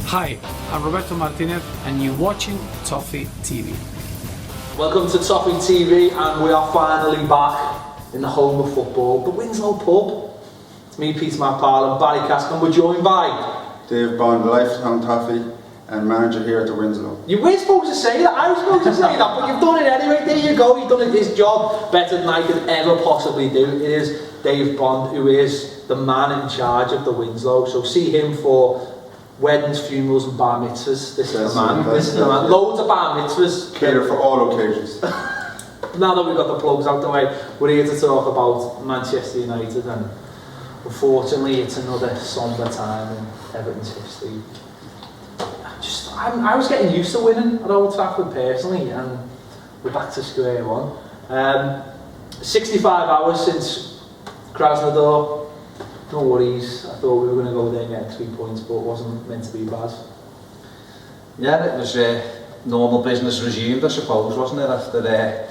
Hi, I'm Roberto Martinez and you're watching Toffee TV. Welcome to Toffee TV, and we are finally back in the home of football, the Winslow pub. It's me, Peter Pal, and Barry Cask, and we're joined by Dave Bond, Lifetime Toffee and manager here at the Winslow. You were supposed to say that, I was supposed to say that, but you've done it anyway. There you go, you've done his job better than I could ever possibly do. It is Dave Bond, who is the man in charge of the Winslow, so see him for weddings, funerals and bar mitzvahs. This is the man. This is the man. Loads of bar mitzvahs. Cater for all occasions. Now that we've got the plugs out the way, we're here to talk about Manchester United, and unfortunately it's another sombre time in Everton's history. I was getting used to winning at Old Trafford personally, and we're back to square one. 65 hours since Krasnodar. No worries, I thought we were going to go there and get 3 points, but it wasn't meant to be, Baz. Yeah, it was normal business resumed, I suppose, wasn't it? After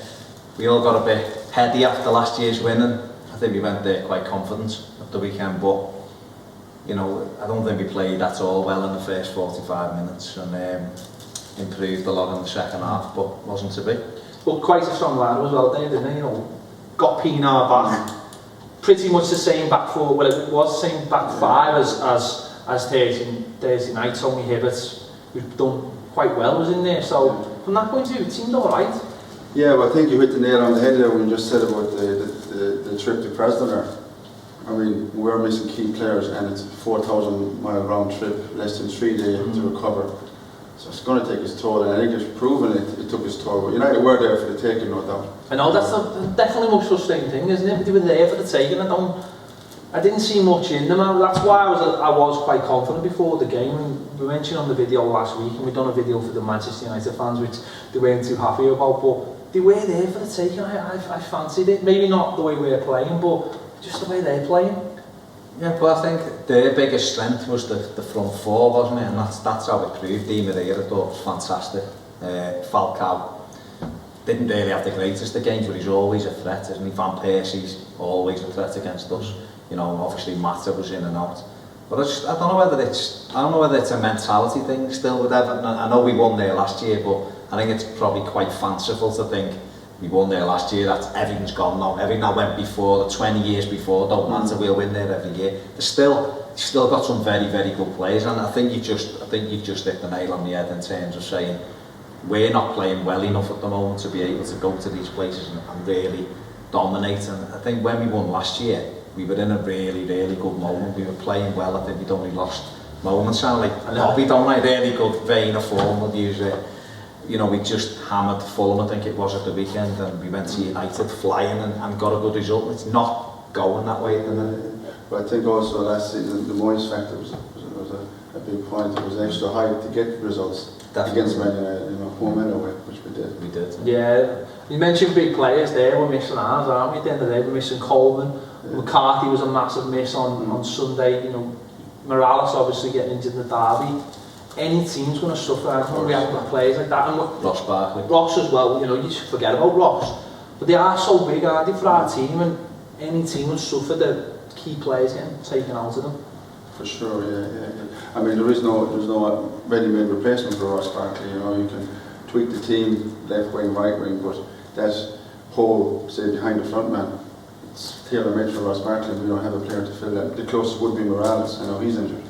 we all got a bit heady after last year's winning. I think we went there quite confident at the weekend, but you know, I don't think we played at all well in the first 45 minutes and improved a lot in the second half, but wasn't to be. But quite a strong line as well, Dave, didn't he? You know, got Pienaar back. Pretty much the same back four, well it was the same back five as Thursday night. Tony Hibbert, who's done quite well, was in there, so from that point of view it seemed alright. Yeah, well I think you hit the nail on the head there when you just said about the trip to Krasnodar. I mean, we're missing key players and it's a 4,000 mile round trip, less than 3 days to recover. So it's going to take its toll, and I think it's proven it took its toll. But United were there for the taking, no doubt. I know, that's definitely the most frustrating thing, isn't it? They were there for the taking. I didn't see much in them. That's why I was quite confident before the game. We mentioned on the video last week, and we've done a video for the Manchester United fans, which they weren't too happy about, but they were there for the taking. I fancied it. Maybe not the way we're playing, but just the way they're playing. Yeah, but I think their biggest strength was the front four, wasn't it? And that's how it proved. Di Maria, I thought, was fantastic. Falcao didn't really have the greatest of games, but he's always a threat, isn't he? Van Persie's always a threat against us. You know, obviously Mata was in and out. But I don't know whether it's a mentality thing still with Everton. I know we won there last year, but I think it's probably quite fanciful to think we won there last year, that everything's gone now. Everything that went before, the 20 years before, don't matter, we'll win there every year. There's still got some very, very good players, and I think you just hit the nail on the head in terms of saying we're not playing well enough at the moment to be able to go to these places and really dominate. And I think when we won last year, we were in a really, really good moment. We were playing well. I think we'd only lost moments. Sound like we don't like really good vein of form. We'll use it. You know, we just hammered Fulham, I think it was, at the weekend, and we went to United flying and got a good result. It's not going that way at the minute. But I think also last season the Moyes factor was a big point. It was extra high to get results. Definitely. Against Man United, you know, home anyway, which we did. We did. Yeah, you mentioned big players there. We're missing ours, aren't we? At the end of the day, we're missing Coleman. Yeah. McCarthy was a massive miss on Sunday. You know, Morales obviously getting injured in the derby. Any team's going to suffer when we haven't got players like that. And Ross Barkley. Ross as well, you know, you should forget about Ross. But they are so big, aren't they, for our team, and any team would suffer the key players getting taken out of them. For sure, yeah. I mean, there's no ready-made replacement for Ross Barkley. You know, you can tweak the team, left wing, right wing, but that whole, say, behind the front man, it's tailor-made for Ross Barkley. We don't have a player to fill that. The closest would be Morales. I know he's injured.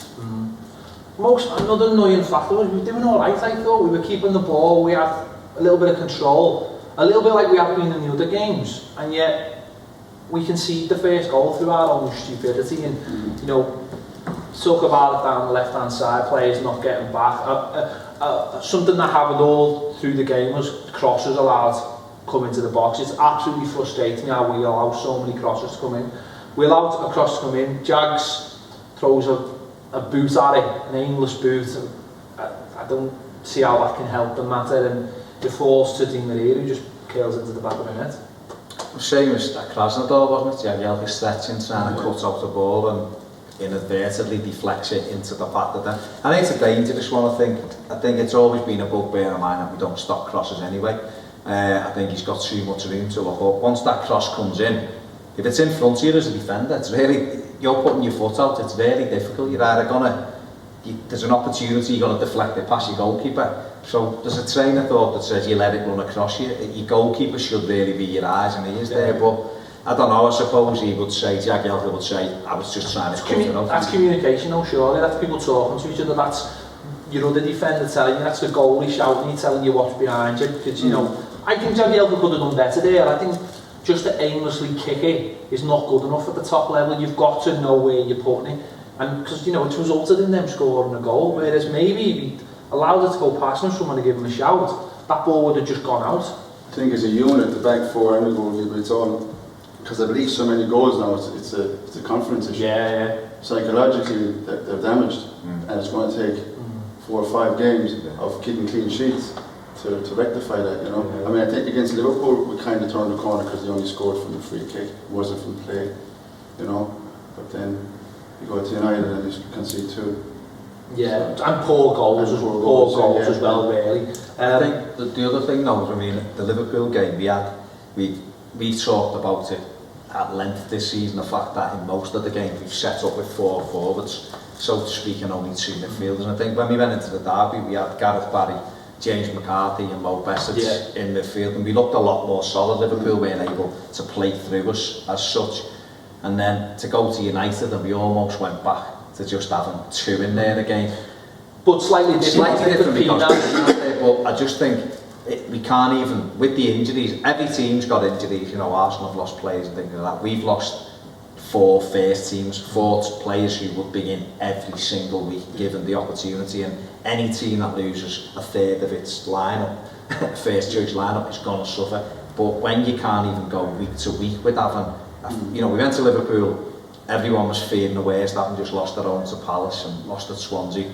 Another annoying factor was we were doing alright, I thought. We were keeping the ball, we had a little bit of control, a little bit like we have been in the other games, and yet we conceded the first goal through our own stupidity. And you know, talk about it down the left hand side, players not getting back. Something that happened all through the game was crosses allowed to come into the box. It's absolutely frustrating how we allow so many crosses to come in. We allowed a cross to come in, Jags throws a boot at it, an aimless boot. I don't see how that can help the matter, and it falls to Di Maria, who just curls into the back of the net. Same as at Krasnodar, wasn't it? Yeah, he's stretching, trying to cut out the ball and inadvertently deflects it into the back of them. I think it's a dangerous one. I think it's always been a bugbear of mine that we don't stop crosses anyway. I think he's got too much room to look up. Once that cross comes in, if it's in front of you as a defender, it's really, you're putting your foot out, it's really difficult. You're either going to there's an opportunity, you've got to deflect it past your goalkeeper. So there's a trainer thought that says you let it run across you. Your goalkeeper should really be your eyes and ears there, but I don't know, I suppose he would say, Jagielka would say, I was just trying to cut it off. That's communication though, surely, that's people talking to each other, that's your other defender telling you, that's the goalie shouting, he's telling you what's behind you, because you know, I think Jagielka could have done better there. I think just to aimlessly kick it is not good enough at the top level. You've got to know where you're putting it, and because you know it's resulted in them scoring a goal. Whereas maybe if he allowed it to go past him, someone to give him a shout, that ball would have just gone out. I think as a unit, the back four and the goalkeeper, it's all because they've leaked so many goals now. It's a confidence issue. Yeah. Psychologically, they're damaged, and it's going to take 4 or 5 games of keeping clean sheets to rectify that, you know. I mean, I think against Liverpool we kind of turned the corner because they only scored from the free kick, it wasn't from play, you know. But then you go to United and you concede 2. Yeah, and poor goals as well. As well, really. I think the other thing though, I mean, the Liverpool game we talked about it at length this season, the fact that in most of the games we've set up with 4 forwards, so to speak, and only 2 midfielders. And I think when we went into the derby, we had Gareth Barry, James McCarthy and Mo Besic in midfield, and we looked a lot more solid. Liverpool weren't able to play through us as such, and then to go to United and we almost went back to just having 2 in there again. But slightly different because, but I just think we can't even, with the injuries, every team's got injuries, you know, Arsenal have lost players and things like that. We've lost 4 first teams, 4 players who would be in every single week given the opportunity, and any team that loses a third of its lineup, first choice lineup, is going to suffer. But when you can't even go week to week with having, you know, we went to Liverpool, everyone was fearing the worst, having just lost their own to Palace and lost at Swansea,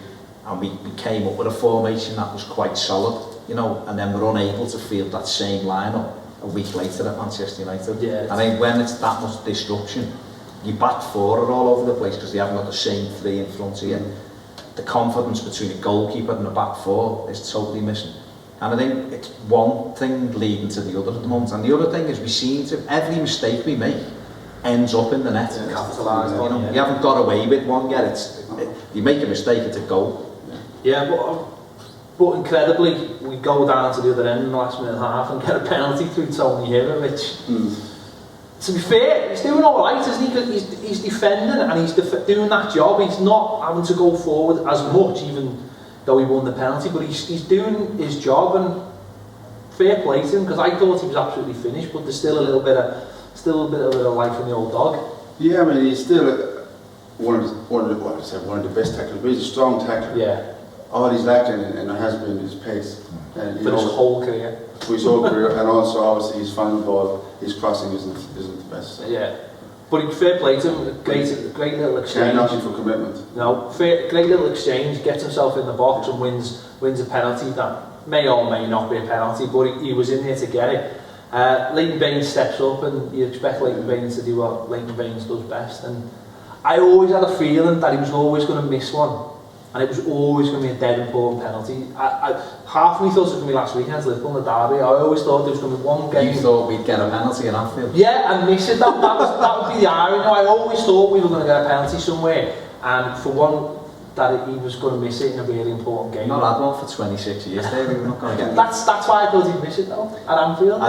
and we came up with a formation that was quite solid, you know, and then we're unable to field that same lineup a week later at Manchester United. Yeah, I think when it's that much disruption, your back 4 are all over the place because they haven't got the same 3 in front of you. The confidence between a goalkeeper and a back 4 is totally missing. And I think it's one thing leading to the other at the moment. And the other thing is we seem to, every mistake we make ends up in the net. Capitalised on, you know, you haven't got away with one yet. You make a mistake, it's a goal. Yeah, but incredibly, we go down to the other end in the last minute and a half and get a penalty through Tony Hibbert, which, to be fair, he's doing all right, isn't he? He's defending and he's doing that job. He's not having to go forward as much, even though he won the penalty, but he's doing his job, and fair play to him, because I thought he was absolutely finished, but there's still a little bit of life in the old dog. Yeah, I mean, he's still one of the best tacklers, but he's a strong tackler. Yeah. All he's lacking and has been his pace. And For his whole career. For his whole career, and also obviously his final ball, his crossing isn't the best. So. Yeah. But fair play to him, great little exchange. Yeah, nothing for commitment. No, great little exchange, gets himself in the box and wins a penalty that may or may not be a penalty, but he was in there to get it. Leighton Baines steps up, and you expect Leighton Baines to do what Leighton Baines does best, and I always had a feeling that he was always going to miss one, and it was always going to be a dead important penalty. Half of me thought it was going to be last weekend's Liverpool in the derby. I always thought there was going to be one game. You thought we'd get a penalty in Anfield? Yeah, and miss it. That would be the irony. I always thought we were going to get a penalty somewhere, and for one, that he was going to miss it in a really important game. Not had one for 26 years there, we were not going to get it. That's why I thought he'd miss it though, at Anfield.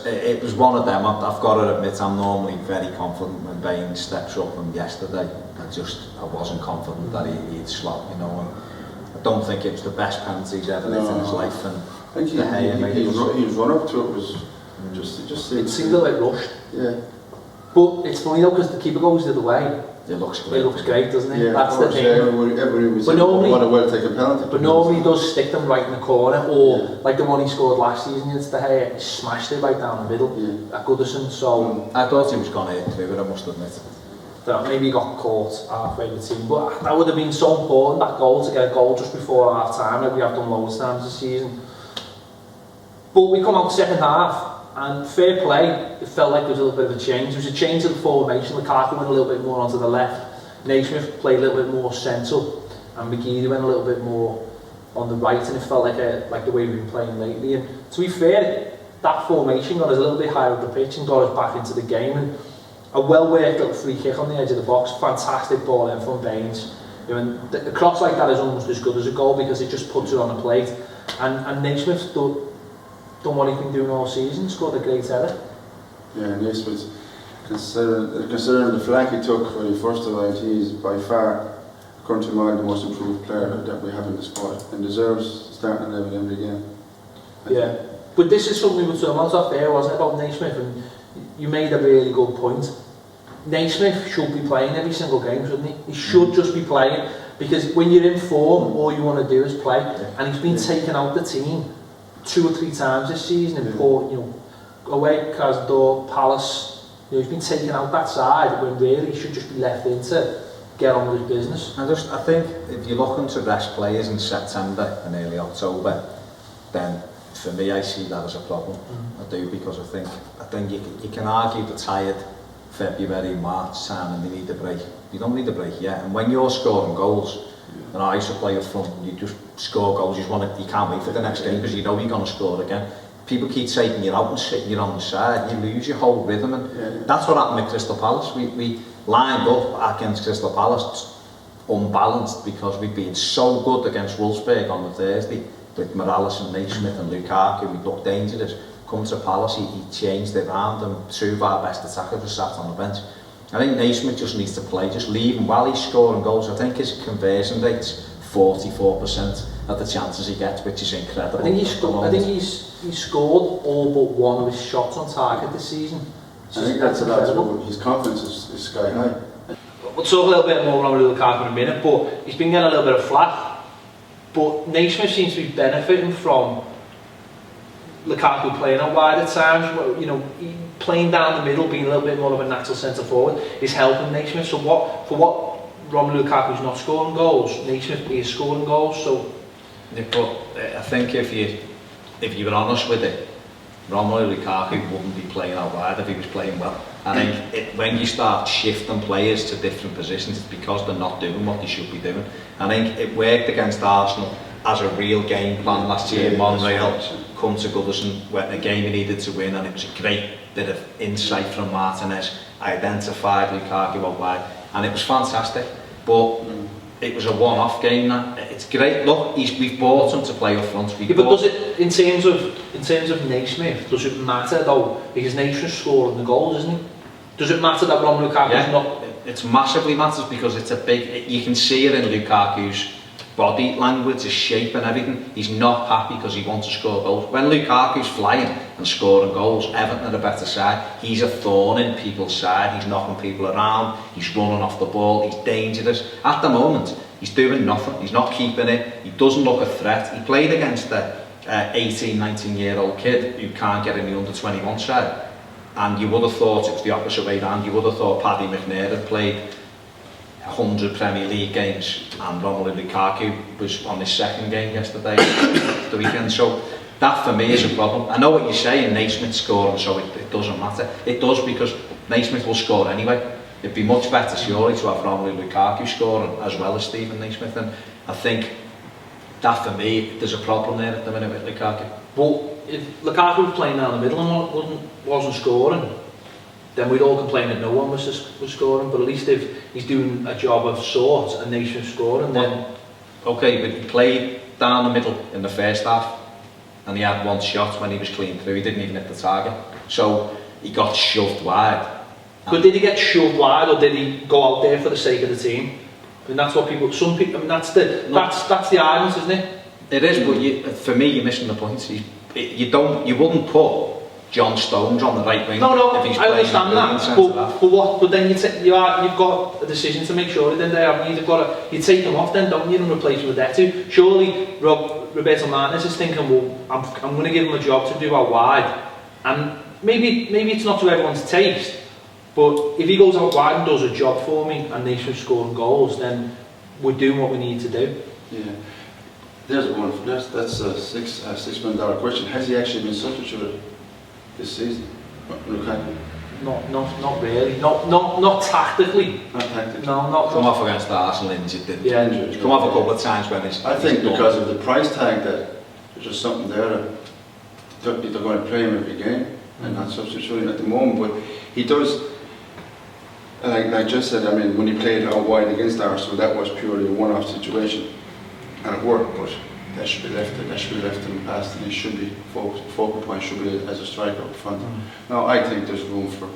It was one of them. I've got to admit, I'm normally very confident when Baines steps up, and yesterday I wasn't confident that he'd slot, you know. And I don't think it was the best penalty he's ever hit in his life. And I think his run up to it was it seemed a bit rushed. Yeah. But it's funny though, because the keeper goes the other way. It looks great. It looks great, doesn't it? Yeah, that's the thing. Everybody was what a well-taken penalty. But normally he does stick them right in the corner, or like the one he scored last season against De Gea, he smashed it right down the middle at Goodison. So I thought he was going to hit through it, I must admit. Maybe he got caught halfway between, but that would have been so important, that goal, to get a goal just before half time, like we have done loads of times this season. But we come out second half, and fair play, it felt like there was a little bit of a change. There was a change in the formation. Lukaku went a little bit more onto the left, Naismith played a little bit more central, and McGeady went a little bit more on the right, and it felt like the way we've been playing lately. And to be fair, that formation got us a little bit higher up the pitch and got us back into the game. And a well-worked little free kick on the edge of the box, fantastic ball in from Baines. You know, a cross like that is almost as good as a goal because it just puts it on the plate. And Naismith's done what he's been doing all season, scored a great header. Yeah, Naismith, considering the flack he took when he first arrived, he's by far, according to mine, the most improved player that we have in the squad and deserves starting 11 every game. Yeah, but this is something we were talking about off there, wasn't it, about Naismith, and you made a really good point. Naismith should be playing every single game, shouldn't he? He should just be playing, because when you're in form, all you want to do is play, and he's been taken out the team 2 or 3 times this season in Port, you know, away Krasnodar, Palace. You know, he's been taken out that side when really he should just be left in to get on with his business. I think if you're looking to rest players in September and early October, then for me I see that as a problem. I do, because I think you can argue the tired February, March time and they need a break. You don't need a break yet, and when you're scoring goals, and I used to play up front, you just score goals, you can't wait for the next game because you know you're going to score again. People keep taking you out and sitting you on the side, you lose your whole rhythm, and that's what happened at Crystal Palace. We lined up against Crystal Palace unbalanced because we'd been so good against Wolfsburg on the Thursday with Morales and Naismith and Lukaku. We looked dangerous. Come to Palace, he changed it round, and 2 of our best attackers were sat on the bench. I think Naismith just needs to play, just leave him while he's scoring goals. I think his conversion rate's 44% of the chances he gets, which is incredible. I think he's scored all but one of his shots on target this season. I think that's incredible. His confidence is sky high. We'll talk a little bit more about Lukaku in a minute, but he's been getting a little bit of flack. But Naismith seems to be benefiting from Lukaku playing out wide at times. You know, playing down the middle, being a little bit more of a natural centre forward, is helping Naismith. So for what Romelu Lukaku's not scoring goals, Naismith is scoring goals. So, yeah, but I think if you were honest with it, Romelu Lukaku wouldn't be playing out wide if he was playing well. I think when you start shifting players to different positions, it's because they're not doing what they should be doing. I think it worked against Arsenal as a real game plan last year. Monreal come to Goodison, went a game he needed to win, and it was a great bit of insight from Martinez. Identified Lukaku out wide, and it was fantastic. But it was a one-off game. It's great. Look, we've bought him to play up front. But does it, in terms of Naismith, does it matter though? Because Naismith's scoring the goals, isn't he? Does it matter that Romelu Lukaku's not? It massively matters because it's a big. You can see it in Lukaku's body language, his shape and everything. He's not happy because he wants to score goals. When Lukaku's flying and scoring goals, Everton are a better side. He's a thorn in people's side. He's knocking people around. He's running off the ball. He's dangerous. At the moment, he's doing nothing. He's not keeping it. He doesn't look a threat. He played against a 18, 19-year-old kid who can't get in the under-21 side. And you would have thought it was the opposite way round. You would have thought Paddy McNair had played 100 Premier League games and Romelu Lukaku was on his second game yesterday, the weekend. So that for me is a problem. I know what you're saying, Naismith scoring, so it doesn't matter. It does, because Naismith will score anyway. It'd be much better surely to have Romelu Lukaku scoring as well as Stephen Naismith, and I think that for me, there's a problem there at the minute with Lukaku. Well, if Lukaku was playing down the middle and wasn't scoring, then we'd all complain that no one was scoring. But at least if he's doing a job of sorts and Naismith's scoring, then... Okay, but he played down the middle in the first half and he had one shot when he was clean through. He didn't even hit the target. So he got shoved wide. But did he get shoved wide, or did he go out there for the sake of the team? I mean, that's what people... Some people... I mean, that's the argument, isn't it? It is, but for me, you're missing the point. You wouldn't put John Stones on the right wing. No, if he's I understand that. But then you've got a decision to make sure. Then you take him off, then don't you, and replace him with that too. Surely Roberto Martinez is thinking, well, I'm going to give him a job to do out wide, and maybe it's not to everyone's taste, but if he goes out wide and does a job for me, and Naismith's scoring goals, then we're doing what we need to do. Yeah. There's one. That's a $6 million question. Has he actually been substituted this season? Lukaku? Not really. Not tactically. Not tactically. No, not. Come off against Arsenal injured, didn't he? Yeah, injured. Come off a couple of times when he's... I think because of the price tag, that there's just something there that they're going to play him every game and not substituting at the moment. But he does. And like just said, I mean, when he played out wide against Arsenal, that was purely a one-off situation, and it worked. But that should be left in the past, and he should be focal point should be as a striker up front. Now I think there's room for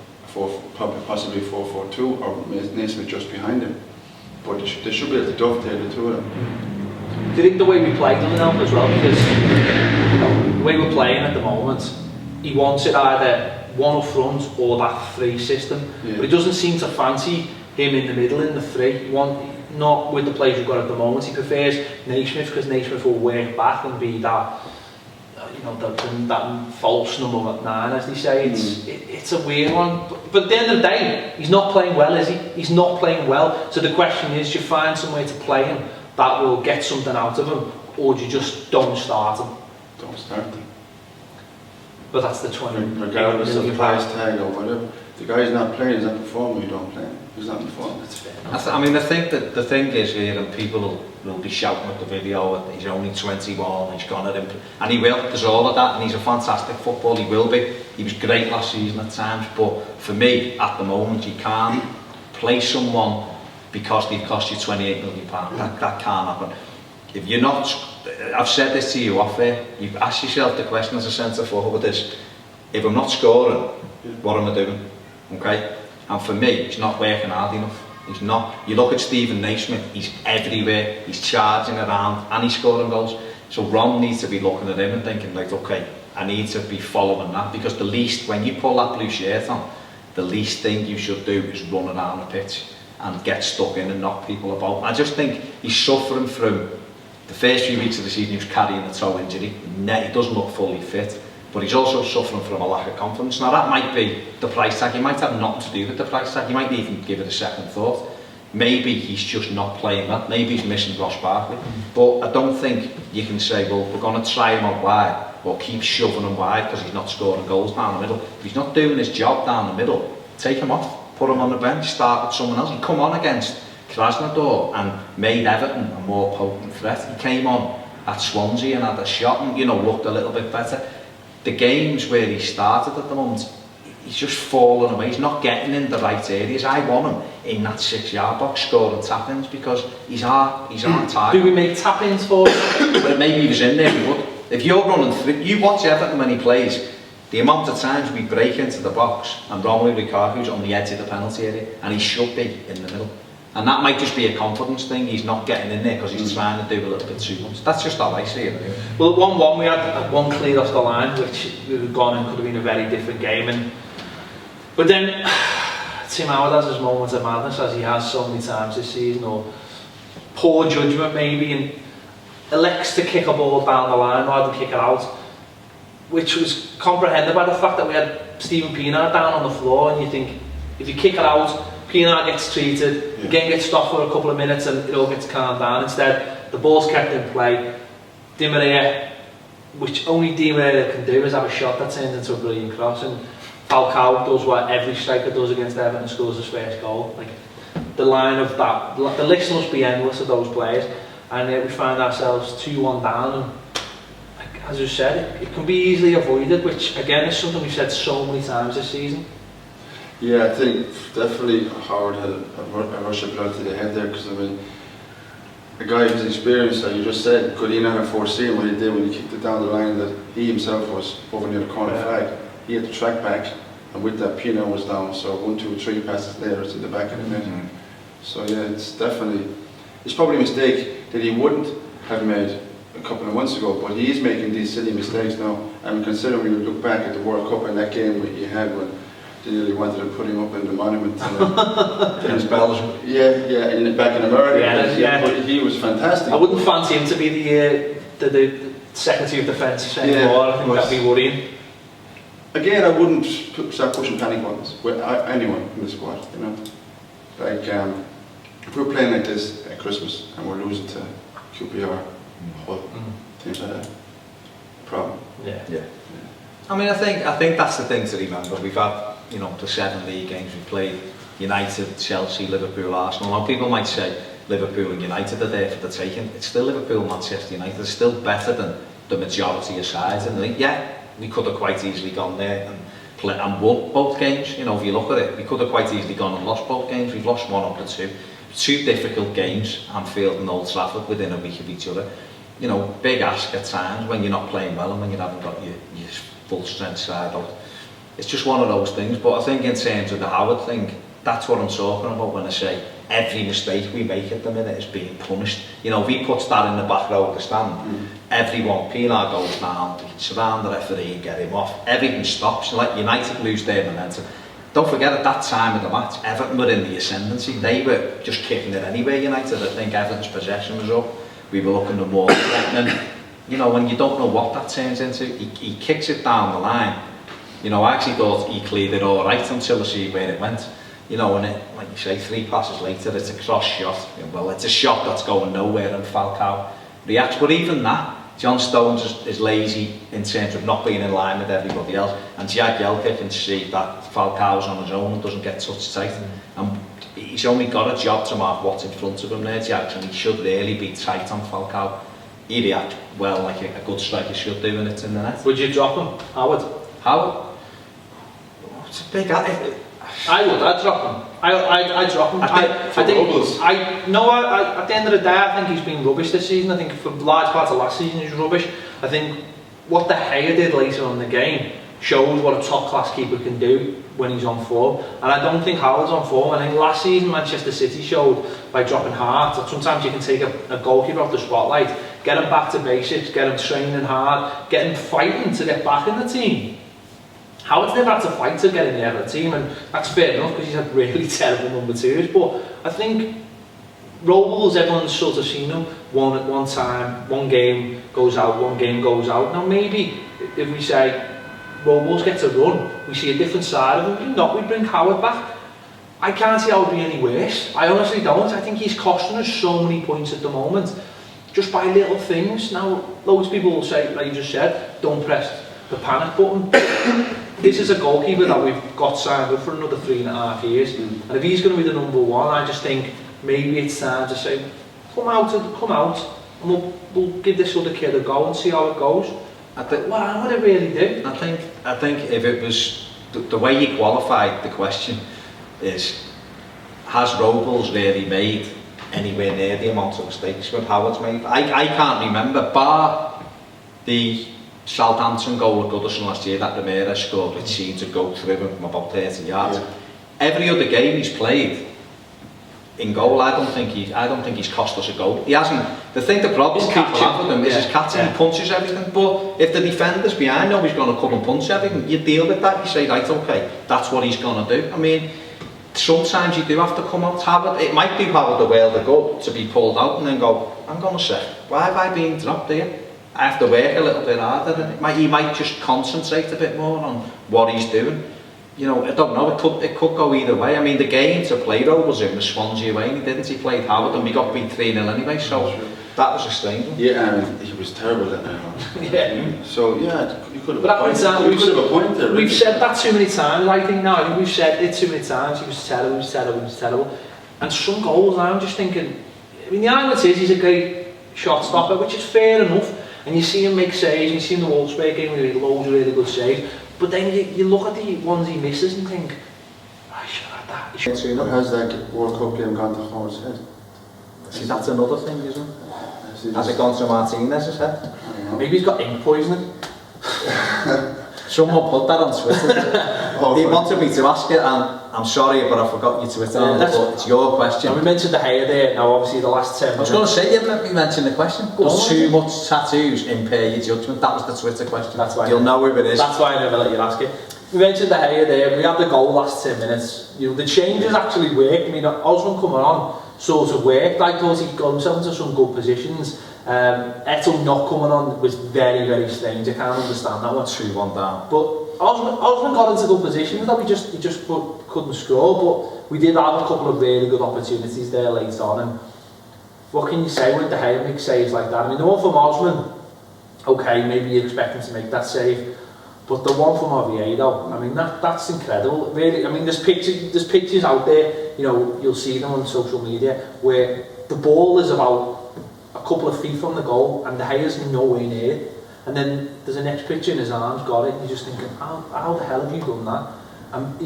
possibly 4-4-2 or Naismith just behind him, but they should be able to dovetail the two of them. Do you think the way we play doesn't help as well? Because the way we're playing at the moment, he wants it either one up front or that 3 system, but he doesn't seem to fancy him in the middle in the 3. Not with the players we've got at the moment. He prefers Naismith because Naismith will work back and be that, that false number 9, as they say. It's a weird one. But at the end of the day, he's not playing well, is he? He's not playing well. So the question is, do you find some way to play him that will get something out of him, or do you just don't start him? Don't start him. But that's the 20. Regardless of price tag or whatever, the guy's not playing, he's not performing, you don't play him. He's not performing. That's fair. I mean, I think that the thing is here, and people will be shouting at the video that he's only 21, he's gone at him, and he will. There's all of that, and he's a fantastic footballer. He will be. He was great last season at times, but for me, at the moment, you can't play someone because they've cost you £28 million. That can't happen. If you're not, I've said this to you off there, you ask yourself the question as a centre forward is, if I'm not scoring, what am I doing? Okay? And for me, he's not working hard enough. He's not. You look at Stephen Naismith, he's everywhere, he's charging around and he's scoring goals. So Ron needs to be looking at him and thinking like, okay, I need to be following that, because the least, when you pull that blue shirt on, the least thing you should do is run around the pitch and get stuck in and knock people about. I just think he's suffering from the first few weeks of the season. He was carrying a toe injury. He doesn't look fully fit, but he's also suffering from a lack of confidence. Now that might be the price tag. It might have nothing to do with the price tag. You might even give it a second thought. Maybe he's just not playing that. Maybe he's missing Ross Barkley. But I don't think you can say, well, we're going to try him out wide or keep shoving him wide because he's not scoring goals down the middle. If he's not doing his job down the middle, take him off, put him on the bench, start with someone else. He come on against Krasnodar and made Everton a more potent threat. He came on at Swansea and had a shot and, looked a little bit better. The games where he started at the moment, he's just falling away. He's not getting in the right areas. I want him in that 6-yard box scoring tap-ins because he's our target. Do we make tap-ins for him? Well, maybe he was in there, he would. If you're running through, you watch Everton when he plays, the amount of times we break into the box and Romelu Lukaku's on the edge of the penalty area and he should be in the middle. And that might just be a confidence thing. He's not getting in there because he's trying to do a little bit too much. That's just how I see it. Anyway. Well, at 1-1 we had one cleared off the line, which would have gone and could have been a very different game. But then Tim Howard has his moments of madness, as he has so many times this season, or poor judgment maybe, and elects to kick a ball down the line rather than kick it out, which was comprehended by the fact that we had Stephen Pienaar down on the floor, and you think, if you kick it out, Pienaar gets treated, the game gets stopped for a couple of minutes and it all gets calmed down. Instead, the ball's kept in play. Di Maria, which only Di Maria can do, is have a shot that turns into a brilliant cross, and Falcao does what every striker does against Everton and scores his first goal. Like, the line of that, the list must be endless of those players, and we find ourselves 2-1 down, and like, as you said, it can be easily avoided, which again is something we've said so many times this season. Yeah, I think definitely Howard had a rush of blood to the head there, because I mean, a guy who's experienced, like you just said, could he not have foreseen what he did when he kicked it down the line, that he himself was over near the corner flag. He had to track back, and with that Pienaar was down, so 1, 2, 3 passes there to the back of the net. So yeah, it's probably a mistake that he wouldn't have made a couple of months ago, but he is making these silly mistakes now. And considering when you look back at the World Cup and that game that he had when they nearly wanted to put him up in the monument against Belgium. Back in America. But he was fantastic. I wouldn't fancy him to be the Secretary of Defence anymore. I think that'd be worrying. Again, I wouldn't start pushing panic buttons with anyone in the squad. Like if we're playing like this at Christmas and we're losing to QPR, teams like that, problem. Yeah. I mean, I think that's the thing to remember. We've had, the 7 league games we've played: United, Chelsea, Liverpool, Arsenal. Now people might say Liverpool and United are there for the taking. It's still Liverpool, Manchester United. It's still better than the majority of sides. And we could have quite easily gone there and play and won both games. You know, if you look at it, we could have quite easily gone and lost both games. We've lost one of the two. Two difficult games, Anfield and Old Trafford, within a week of each other. You know, big ask at times when you're not playing well and when you haven't got your full strength side out. It's just one of those things. But I think in terms of the Howard thing, that's what I'm talking about when I say every mistake we make at the minute is being punished. You know, if he puts that in the back row of the stand, everyone, Pilar goes down, we can surround the referee and get him off. Everything stops. Let United lose their momentum. Don't forget, at that time of the match, Everton were in the ascendancy. They were just kicking it anyway, United. I think Everton's possession was up. We were looking at more threatening. You know, when you don't know what that turns into, he kicks it down the line. You know, I actually thought he cleared it all right until I see where it went. You know, and it, like you say, 3 passes later, it's a cross shot. Well, it's a shot that's going nowhere, and Falcao reacts. But even that, John Stones is lazy in terms of not being in line with everybody else, and Jagielka can see that Falcao's on his own and doesn't get touched tight. And he's only got a job to mark what's in front of him there, Jags, and he should really be tight on Falcao. He reacts well, like a good striker should do when it's in the net. Would you drop him, Howard? Howard? It's a big... I would, I'd drop him. I'd drop him. I think at the end of the day, I think he's been rubbish this season. I think for large parts of last season he was rubbish. I think what De Gea did later on in the game shows what a top-class keeper can do when he's on form. And I don't think Howard's on form. I think last season Manchester City showed by dropping Hart that sometimes you can take a goalkeeper off the spotlight, get him back to basics, get him training hard, get him fighting to get back in the team. Howard's never had to fight to get in the Everton team, and that's fair enough because he's had really terrible number twos. But I think Robles, everyone's sort of seen him one at one time, one game goes out, one game goes out. Now maybe if we say Robles gets a run, we see a different side of him. We bring Howard back. I can't see how it would be any worse. I honestly don't. I think he's costing us so many points at the moment, just by little things. Now, loads of people will say, like you just said, don't press the panic button. This is a goalkeeper that we've got signed up for another 3.5 years, and if he's going to be the number one, I just think maybe it's time to say, come out, and we'll give this other kid a go and see how it goes. What would it really do? I think if it was the way you qualified the question is, has Robles really made anywhere near the amount of mistakes that Howard's made? I can't remember, bar the Southampton goal with Goodison last year that Ramirez scored, which seemed to go through him from about 30 yards. Yeah. Every other game he's played in goal, I don't think he's cost us a goal. He hasn't. The problem people have with him is his catching. He punches everything. But if the defender's behind him, he's going to come and punch everything. You deal with that. You say, right, okay, that's what he's going to do. I mean, sometimes you do have to come out. Howard, it might do Howard the world of good to be pulled out and then go, I'm going to say, why have I been dropped here? I have to work a little bit harder, and he might just concentrate a bit more on what he's doing. You know, I don't know, it could go either way. I mean, the game to play Robles in was Swansea away, and he played Howard, and we got beat 3-0 anyway, so that was a strange one. Yeah, and he was terrible at that. Yeah. So, yeah, you could have a point there. We've said that too many times, I think we've said it too many times. He was terrible. And some goals, I'm just thinking, I mean, the irony is he's a great shot stopper, which is fair enough. And you see him make saves, you see him in the Wolfsburg game where he made loads of really good saves. But then you look at the ones he misses and think, I should have had that. But has that World Cup game gone to Howard's head? See, that's another thing, isn't it? Has it gone to Martinez's head? Maybe he's got ink poisoning. Someone put that on Twitter. He wanted me to ask it, and I'm sorry, but I forgot your Twitter handle, but it's your question. And we mentioned De Gea there, now obviously the last 10 minutes. I was going to say, you didn't let me mention the question. Does too much tattoos impair your judgment? That was the Twitter question. That's why. You'll know who it is. That's why I never let you ask it. We mentioned De Gea there, we had the goal last 10 minutes. You know, the changes actually worked. I mean, Osman coming on sort of worked. I thought he got himself into some good positions. Eto'o not coming on was very, very strange. I can't understand that one. 2-1 down. But Osman got into good positions that he just couldn't score, but we did have a couple of really good opportunities there later on. And what can you say when De Gea makes saves like that? I mean, the one from Osman, okay, maybe you expect him to make that save, but the one from Oviedo, I mean, that's incredible. Really, I mean, there's pictures out there, you know, you'll see them on social media, where the ball is about a couple of feet from the goal and De Gea's nowhere near. And then there's a next picture in his arms, got it, and you're just thinking, how the hell have you done that? And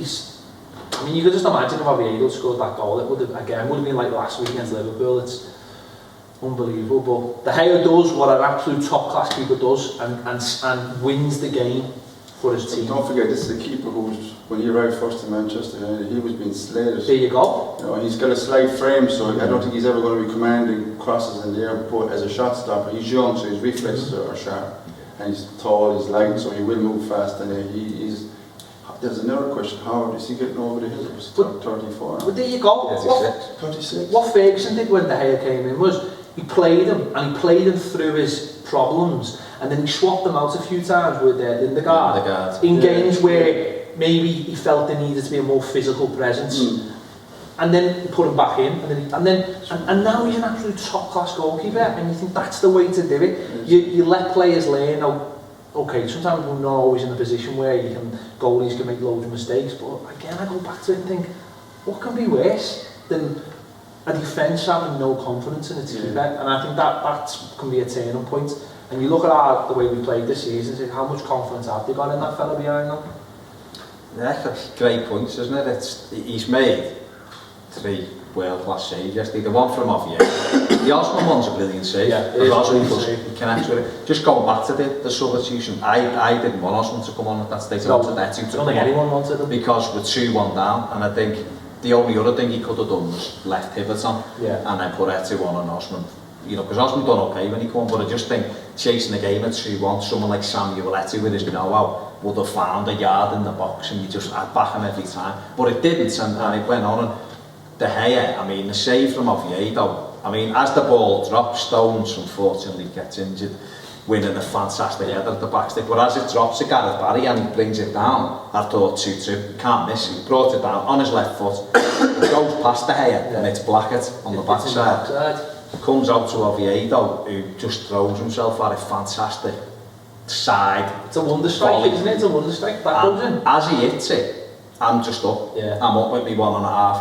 I mean, you could just imagine if Oviedo scored that goal, it would have been like last week against Liverpool. It's unbelievable. But De Gea does what an absolute top-class keeper does, and wins the game for his team. Don't forget, this is a keeper who's, when he arrived first in Manchester, he was being slated. There you go. You know, he's got a slight frame, so I don't think he's ever going to be commanding crosses in the air, but as a shot stopper, he's young, so his reflexes are sharp, and he's tall, he's light, so he will move fast, and he's. There's another question, how is he getting over the hill? He's 34. But there you go. 36. What Ferguson did when De Gea came in was he played him through his problems, and then he swapped them out a few times with Lindegaard in games where maybe he felt there needed to be a more physical presence, and then he put him back in, and now he's an absolute top-class goalkeeper, and you think that's the way to do it. You let players learn. Now, okay, sometimes we're not always in a position where goalies can make loads of mistakes, but again, I go back to it and think, what can be worse than a defence having no confidence in its keeper? And I think that can be a turning point. And you look at the way we played this season, and how much confidence have they got in that fella behind them? Yeah, great points, isn't it? He's made 3 world-class saves yesterday. The one from Oviedo. The Osman one's a brilliant save. Yeah, he connects with it. Just going back to the substitution, I didn't want Osman to come on at that stage. I wanted Etu to come on. Anyone wanted him. Because we're 2-1 down, and I think the only other thing he could have done was left Everton and then put Etu on Osman. You know, because Osman done okay when he came on, but I just think chasing the game at 2-1, someone like Samuel Etu with his know-how would have found a yard in the box, and I'd back him every time. But it didn't, and it went on. And De Gea, I mean, the save from Oviedo, I mean, as the ball drops, Stones unfortunately gets injured, winning a fantastic header at the backstick, but as it drops to Gareth Barry and he brings it down, I thought 2-2, can't miss, he brought it down on his left foot, it goes past De Gea and it's Blackett on the backside, comes out to Oviedo, who just throws himself at a fantastic side. It's a wonder strike, isn't it? It's a wonder strike, that goes in. As he hits it, I'm just up, I'm up with me 1.5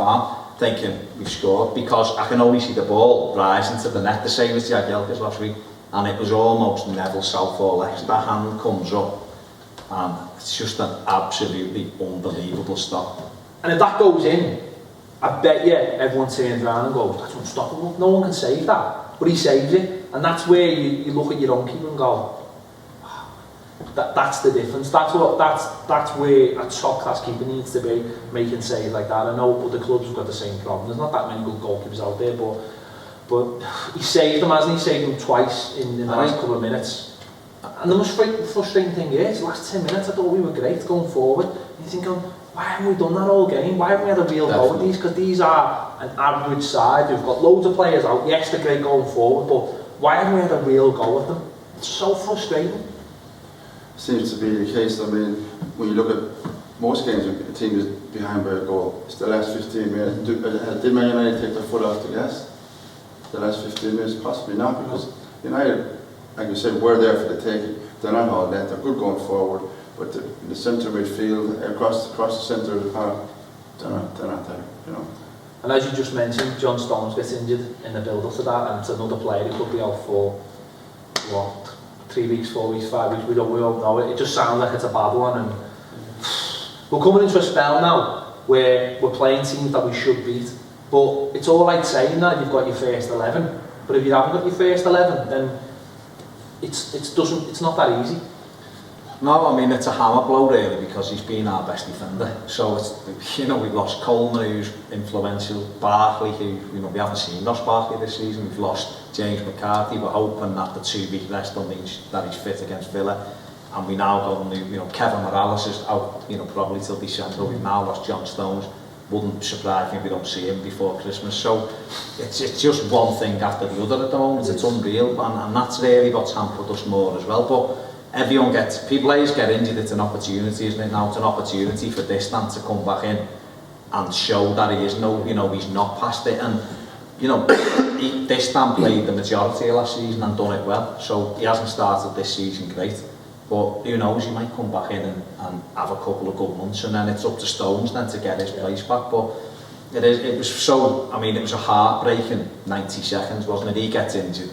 arm, thinking we've scored, because I can only see the ball rising to the net, the same as Jagielka's last week, and it was almost Neville Southall legs. That hand comes up, and it's just an absolutely unbelievable stop. And if that goes in, I bet you everyone turns around and goes, that's unstoppable, no one can save that, but he saves it, and that's where you look at your own keeper and go, that's the difference. That's where a top-class keeper needs to be, making saves like that. I know other clubs have got the same problem. There's not that many good goalkeepers out there, but he saved them, hasn't he? Saved them twice in the last couple of minutes. And the most frustrating thing is, the last 10 minutes I thought we were great going forward. And you're thinking, why haven't we done that all game? Why haven't we had a real go with these? Because these are an average side who've got loads of players out. Yes, they're great going forward, but why haven't we had a real go with them? It's so frustrating. Seems to be the case. I mean, when you look at most games, a team is behind by a goal. It's the last 15 minutes. Did Man United take their foot off the gas? The last 15 minutes? Possibly not, because United, like you said, were there for the taking. They're not all that. They're good going forward, but in the centre midfield, across the centre of the park, they're not there. You know. And as you just mentioned, John Stones gets injured in the build-up to that, and it's another player who could be out for what? 3 weeks, 4 weeks, 5 weeks, we don't know it. It just sounds like it's a bad one, and we're coming into a spell now where we're playing teams that we should beat. But it's all right saying that you've got your first 11, but if you haven't got your first 11, then it's not that easy. No, I mean, it's a hammer blow really, because he's been our best defender. So it's, you know, we've lost Coleman, who's influential, Barkley, who, you know, we haven't seen Ross Barkley this season. We've lost James McCarthy. We're hoping that the 2-week rest will mean that he's fit against Villa. And we now got new, you know, Kevin Morales is out, you know, probably till December. We've now lost John Stones. Wouldn't surprise me if we don't see him before Christmas. So it's just one thing after the other at the moment. It's unreal, and that's really what's hampered us more as well. But people always get injured. It's an opportunity, isn't it? Now it's an opportunity for Distan to come back in and show that he is he's not past it. And you know, Distan played the majority of last season and done it well. So he hasn't started this season great, but who knows? He might come back in and have a couple of good months, and then it's up to Stones then to get his place back. But it was a heartbreaking 90 seconds, wasn't it? He gets injured.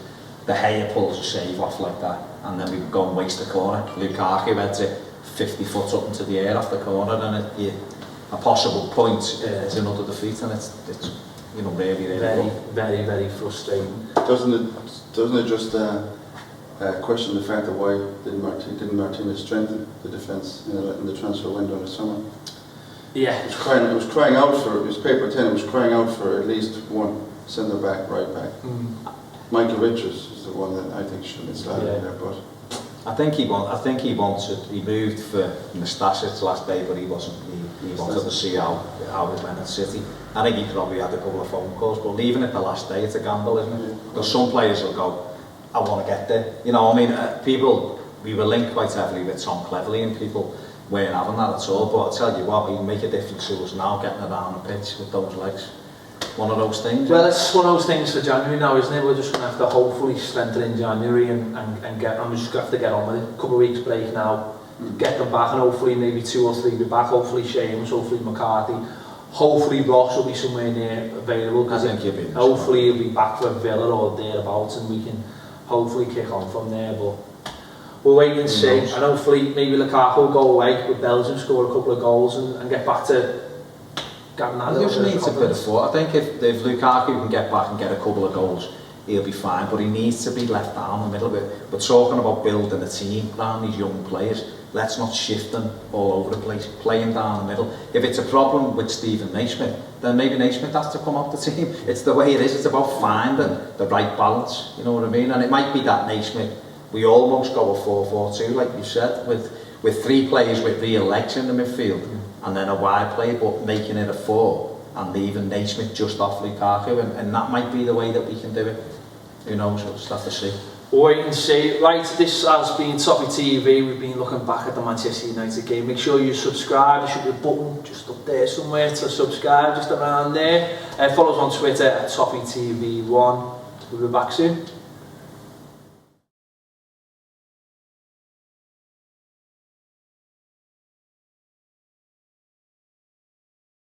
De Gea pulls a save off like that, and then we go and waste the corner. Lukaku heads it 50 foot up into the air off the corner, and a possible point is another defeat, and it's you know, really very frustrating. Doesn't it just question the fact that why didn't Martinez strengthen the defence in the transfer window in the summer? Yeah. It was crying out for, it was paper 10, it was crying out for at least one centre back, right back. Michael Richards is the one that I think should have been started in there, but I think he wanted. He moved for Nastasic last day, but he wasn't. He wanted to see how it went at City. I think he probably had a couple of phone calls, but leaving it the last day, it's a gamble, isn't it? Because some players will go, I want to get there. You know, I mean, we were linked quite heavily with Tom Cleverley, and people weren't having that at all. But I tell you what, he'd make a difference to us now, getting around the pitch with those legs. One of those things. Well, it's one of those things for January now, isn't it? We're just going to have to hopefully strengthen in January and get. I'm just going to have to get on with it. A couple of weeks break now, get them back, and hopefully maybe 2 or 3 be back. Hopefully Seamus, hopefully McCarthy, hopefully Ross will be somewhere near available. I think he'll be. Hopefully he'll be back for Villa or thereabouts, and we can hopefully kick on from there. But we'll wait and see. And hopefully maybe Lukaku will go away with Belgium, score a couple of goals, and get back to. He just needs a bit of foot. I think if Lukaku can get back and get a couple of goals, he'll be fine, but he needs to be left down the middle of it. We're talking about building a team around these young players. Let's not shift them all over the place, play him down the middle. If it's a problem with Stephen Naismith, then maybe Naismith has to come off the team. It's the way it is. It's about finding the right balance, you know what I mean? And it might be that Naismith, we almost go a 4-4-2, like you said, with 3 players with real legs in the midfield. And then a wide play, but making it a 4 and leaving Naismith just off Lukaku, and that might be the way that we can do it. Who knows? We'll just have to see. Wait and see. Right, this has been Toffee TV. We've been looking back at the Manchester United game. Make sure you subscribe. There should be a button just up there somewhere to subscribe, just around there. Follow us on Twitter at Toffee TV1. We'll be back soon.